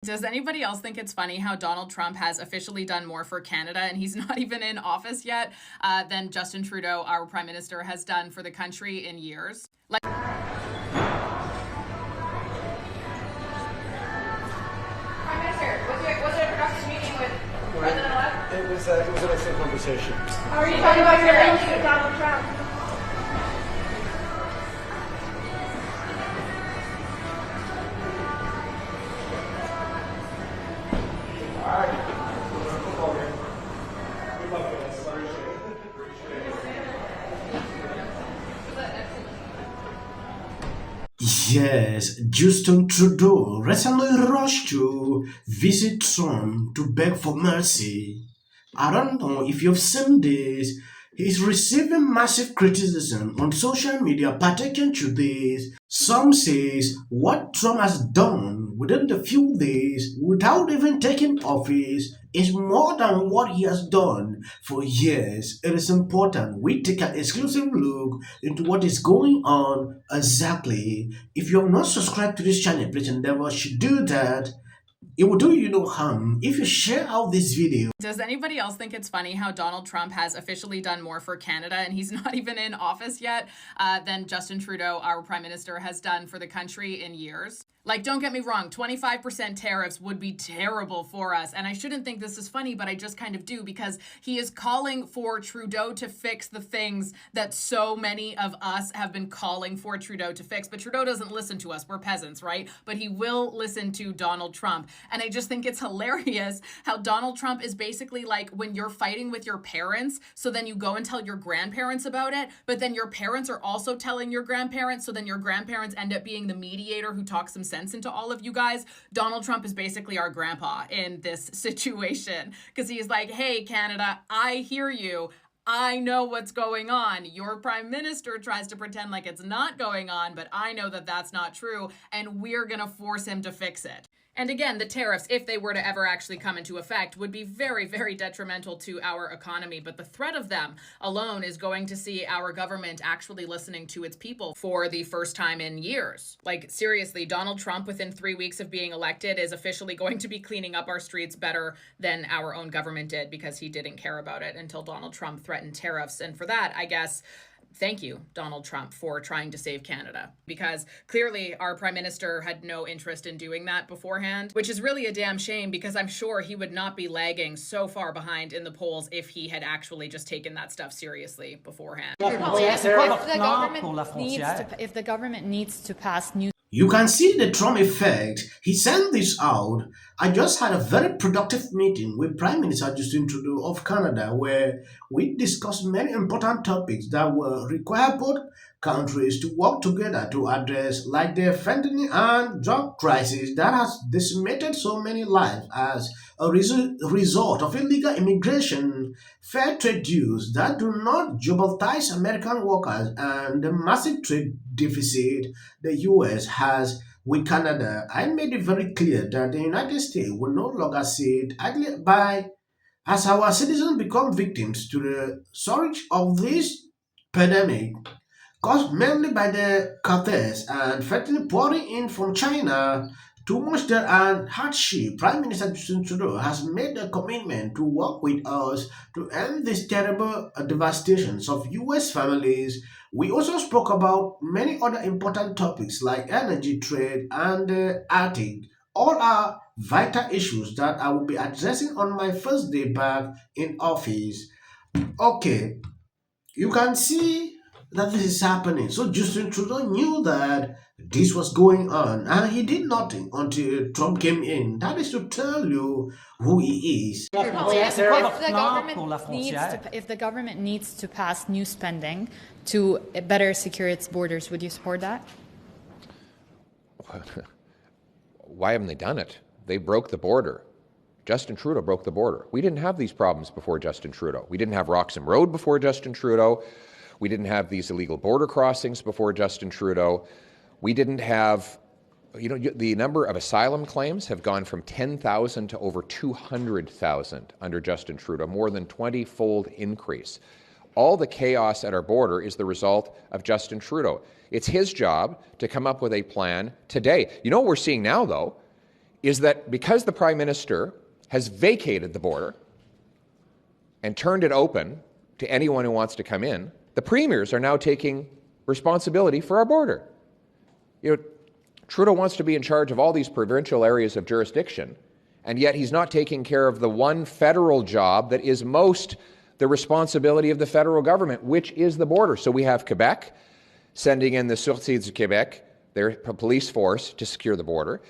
Does anybody else think it's funny how Donald Trump has officially done more for Canada, and he's not even in office yet, than Justin Trudeau, our Prime Minister, has done for the country in years? Like, Prime Minister, was it a productive meeting with President-elect? It was an excellent conversation. How are you talking about your relationship with Donald Trump? Yes, Justin Trudeau recently rushed to visit Trump to beg for mercy. I don't know if you've seen this. He's receiving massive criticism on social media pertaining to this. Some says what Trump has done within the few days without even taking office is more than what he has done for years. It is important we take an exclusive look into what is going on exactly. If you have not subscribed to this channel, please endeavor to do that. It will do you no harm if you share out this video. does anybody else think it's funny how Donald Trump has officially done more for Canada, and he's not even in office yet, than Justin Trudeau, our Prime Minister, has done for the country in years? Like, don't get me wrong, 25% tariffs would be terrible for us. And I shouldn't think this is funny, but I just kind of do, because he is calling for Trudeau to fix the things that so many of us have been calling for Trudeau to fix. But Trudeau doesn't listen to us. We're peasants, right? But he will listen to Donald Trump. And I just think it's hilarious how Donald Trump is basically like when you're fighting with your parents, so then you go and tell your grandparents about it, but then your parents are also telling your grandparents, so then your grandparents end up being the mediator who talks some sense into all of you guys. Donald Trump is basically our grandpa in this situation, because he's like, hey, Canada, I hear you. I know what's going on. Your prime minister tries to pretend like it's not going on, but I know that that's not true, and we're going to force him to fix it. And again, the tariffs, if they were to ever actually come into effect, would be very, very detrimental to our economy. But the threat of them alone is going to see our government actually listening to its people for the first time in years. Like, seriously, Donald Trump, within 3 weeks of being elected, is officially going to be cleaning up our streets better than our own government did, because he didn't care about it until Donald Trump threatened tariffs. And for that, I guess, thank you, Donald Trump, for trying to save Canada, because clearly our prime minister had no interest in doing that beforehand, which is really a damn shame, because I'm sure he would not be lagging so far behind in the polls if he had actually just taken that stuff seriously beforehand. If the government needs to pass new. You can see the Trump effect. He sent this out. I just had a very productive meeting with Prime Minister Justin Trudeau of Canada, where we discussed many important topics that will require both countries to work together to address, like the fentanyl and drug crisis that has decimated so many lives as a result of illegal immigration, fair trade deals that do not jeopardize American workers, and the massive trade deficit the US has with Canada. I made it very clear that the United States will no longer sit idly by as our citizens become victims to the surge of this pandemic, caused mainly by the cartels and fentanyl pouring in from China. Too much debt and hardship. Prime Minister Justin Trudeau has made a commitment to work with us to end these terrible devastations of U.S. families. We also spoke about many other important topics like energy, trade, and the Arctic. All are vital issues that I will be addressing on my first day back in office. Okay, you can see that this is happening. So Justin Trudeau knew that this was going on, and he did nothing until Trump came in. That is to tell you who he is. If the government needs to pass new spending to better secure its borders, would you support that? Why haven't they done it? They broke the border. Justin Trudeau broke the border. We didn't have these problems before Justin Trudeau. We didn't have Roxham Road before Justin Trudeau. We didn't have these illegal border crossings before Justin Trudeau. We didn't have, the number of asylum claims have gone from 10,000 to over 200,000 under Justin Trudeau, more than 20-fold increase. All the chaos at our border is the result of Justin Trudeau. It's his job to come up with a plan today. You know what we're seeing now, though, is that because the Prime Minister has vacated the border and turned it open to anyone who wants to come in, the premiers are now taking responsibility for our border. Trudeau wants to be in charge of all these provincial areas of jurisdiction, and yet he's not taking care of the one federal job that is most the responsibility of the federal government, which is the border. So we have Quebec sending in the Sûreté du Québec, their police force, to secure the border.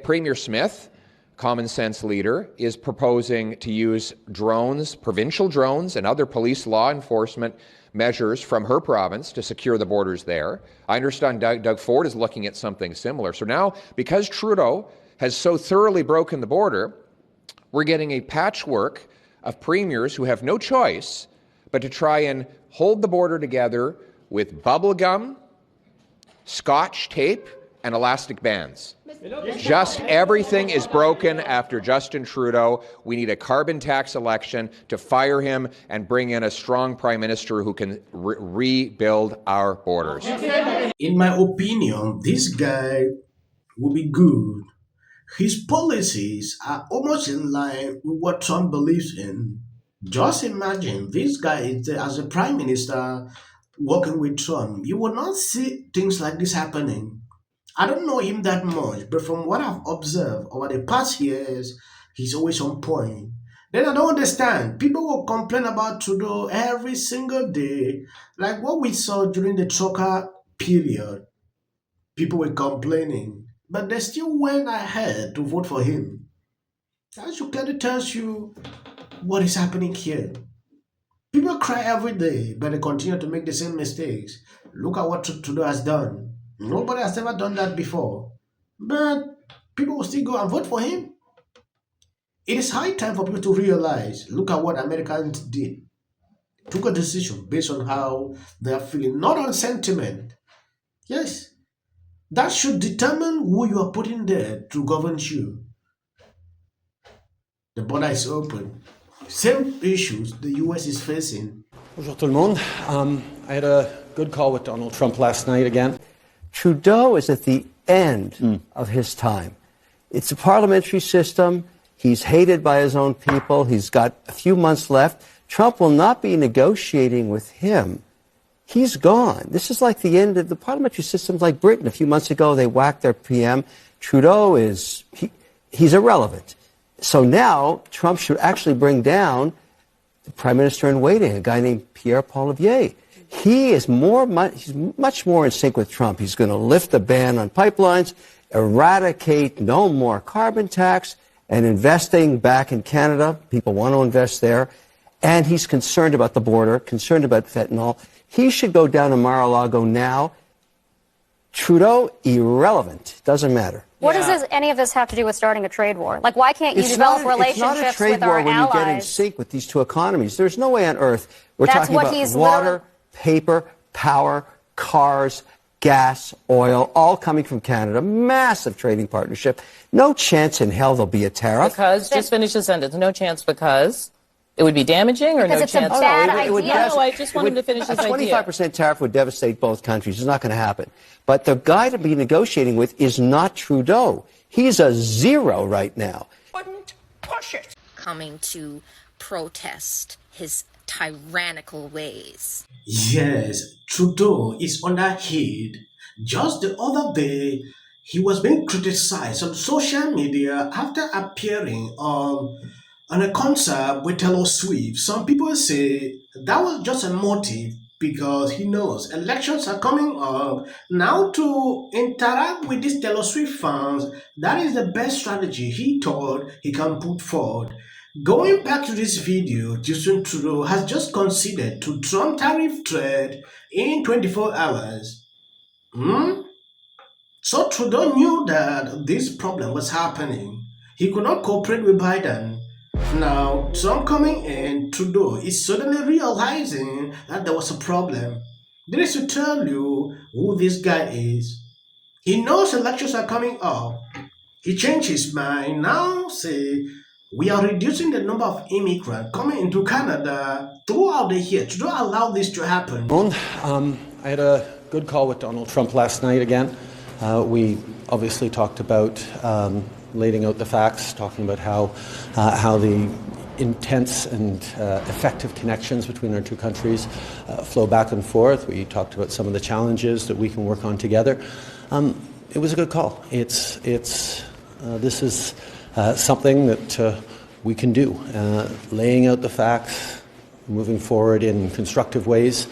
Premier Smith, common sense leader, is proposing to use drones, provincial drones, and other police law enforcement measures from her province to secure the borders there. I understand Doug Ford is looking at something similar. So now, because Trudeau has so thoroughly broken the border, we're getting a patchwork of premiers who have no choice but to try and hold the border together with bubble gum, scotch tape, and elastic bands. Just everything is broken after Justin Trudeau. We need a carbon tax election to fire him and bring in a strong Prime Minister who can rebuild our borders. In my opinion, this guy will be good. His policies are almost in line with what Trump believes in. Just imagine this guy is there as a Prime Minister working with Trump. You will not see things like this happening. I don't know him that much, but from what I've observed over the past years, he's always on point. Then I don't understand. People will complain about Trudeau every single day, like what we saw during the trucker period. People were complaining, but they still went ahead to vote for him. That should clearly tells you what is happening here. People cry every day, but they continue to make the same mistakes. Look at what Trudeau has done. Nobody has ever done that before. But people will still go and vote for him. It is high time for people to realize, look at what Americans did. Took a decision based on how they are feeling, not on sentiment. Yes, that should determine who you are putting there to govern you. The border is open. Same issues the US is facing. Bonjour tout le monde. I had a good call with Donald Trump last night again. Trudeau is at the end of his time. It's a parliamentary system. He's hated by his own people. He's got a few months left. Trump will not be negotiating with him. He's gone. This is like the end of the parliamentary system, like Britain. A few months ago, they whacked their PM. Trudeau he's irrelevant. So now Trump should actually bring down the Prime Minister in waiting, a guy named Pierre Poilievre. He's much more in sync with Trump. He's going to lift the ban on pipelines, eradicate no more carbon tax, and investing back in Canada. People want to invest there. And he's concerned about the border, concerned about fentanyl. He should go down to Mar-a-Lago now. Trudeau, irrelevant. Doesn't matter. What does any of this have to do with starting a trade war? Like, why can't you develop relationships with our allies? It's not a trade war when you get in sync with these two economies. There's no way on earth. We're talking about water, paper, power, cars, gas, oil, all coming from Canada. Massive trading partnership. No chance in hell there'll be a tariff. Because, just finish the sentence. No chance because it would be damaging or because no it's chance? A bad idea. No, I just want him to finish his idea. A 25% tariff would devastate both countries. It's not going to happen. But the guy to be negotiating with is not Trudeau. He's a zero right now. Wouldn't push it. Coming to protest his tyrannical ways. Yes, Trudeau is under heat. Just the other day, he was being criticized on social media after appearing on a concert with Taylor Swift. Some people say that was just a motive because he knows elections are coming up. Now to interact with these Taylor Swift fans, that is the best strategy he thought he can put forward. Going back to this video, Justin Trudeau has just conceded to Trump tariff threat in 24 hours. So Trudeau knew that this problem was happening. He could not cooperate with Biden. Now, Trump coming in, Trudeau is suddenly realizing that there was a problem. There is to tell you who this guy is. He knows elections are coming up. He changed his mind. Now say, we are reducing the number of immigrants coming into Canada throughout the year. Trudeau allow this to happen. I had a good call with Donald Trump last night again. We obviously talked about laying out the facts, talking about how the intense and effective connections between our two countries flow back and forth. We talked about some of the challenges that we can work on together. It was a good call. This is something that we can do, laying out the facts, moving forward in constructive ways.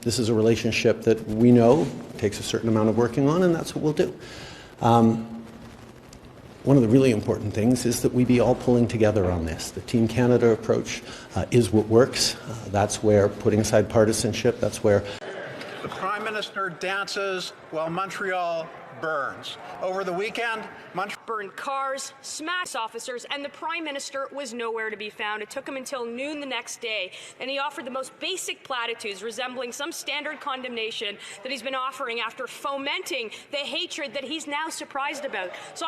This is a relationship that we know takes a certain amount of working on, and that's what we'll do. One of the really important things is that we be all pulling together on this. The Team Canada approach is what works. That's where, putting aside partisanship, that's where... The Prime Minister dances while Montreal burns. Over the weekend, Montreal burned cars, smashed officers, and the Prime Minister was nowhere to be found. It took him until noon the next day, and he offered the most basic platitudes resembling some standard condemnation that he's been offering after fomenting the hatred that he's now surprised about. So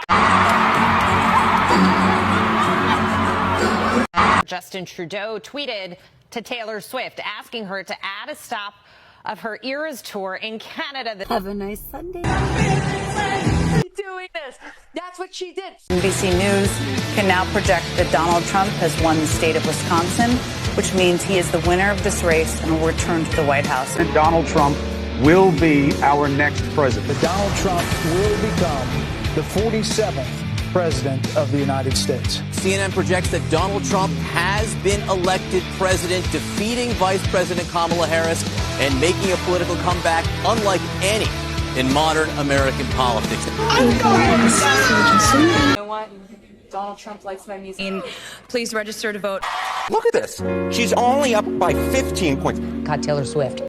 Justin Trudeau tweeted to Taylor Swift asking her to add a stop of her Eras tour in Canada. Have a nice Sunday. doing this. That's what she did. NBC News can now project that Donald Trump has won the state of Wisconsin, which means he is the winner of this race and will return to the White House. And Donald Trump will be our next president. Donald Trump will become the 47th president of the United States. CNN projects that Donald Trump has been elected president, defeating Vice President Kamala Harris and making a political comeback unlike any in modern American politics. You know what? Donald Trump likes my music. Please register to vote. Look at this. She's only up by 15 points. Got Taylor Swift.